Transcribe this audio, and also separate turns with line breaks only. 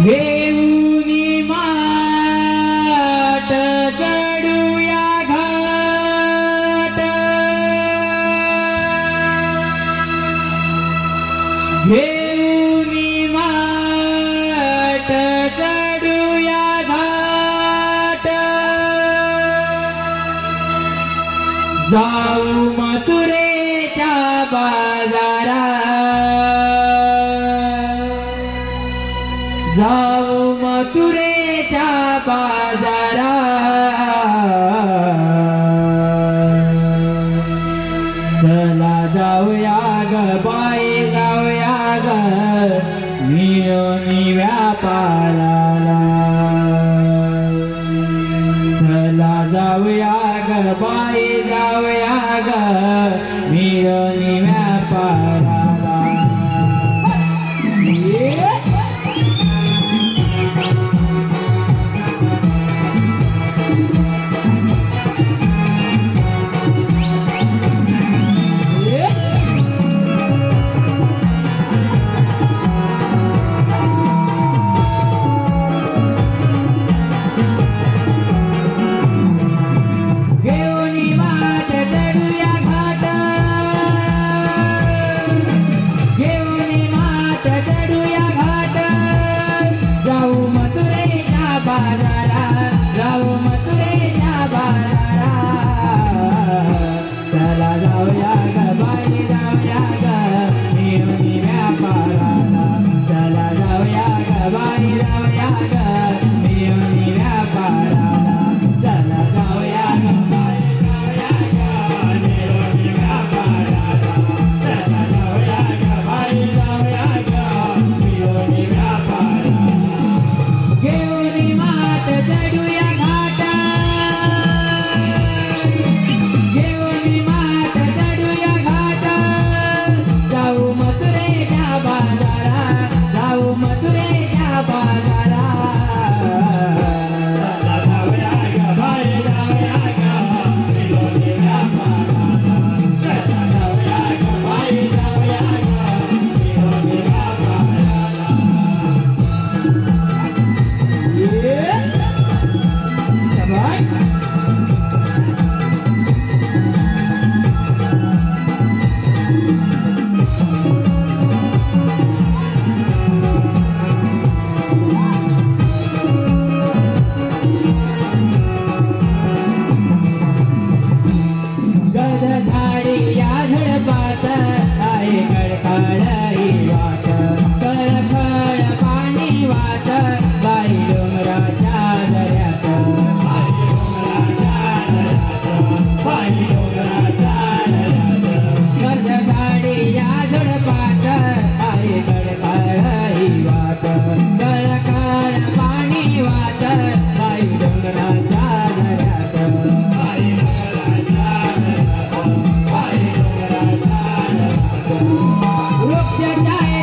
घेऊनी माठ चढूया घाट घेऊनी माठ चढूया घाट जाऊ मथुरेच्या बाजारात जाऊ मथुरेच्या बाजारात चला जाऊया ग बाई जाऊया ग मिळून व्यापाराला चला जाऊया ग बाई जाऊया ग मिळून व्यापाराला चला जाऊया ग बाई जाऊया ग मिळून व्यापाराला चला जाऊया ग बाई जाऊया ग मिळून व्यापाराला चला जाऊया ग बाई जाऊया ग मिळून व्यापाराला चला जाऊया ग बाई जाऊया ग मिळून व्यापाराला घेऊन माठ चढूया घाट वृक्ष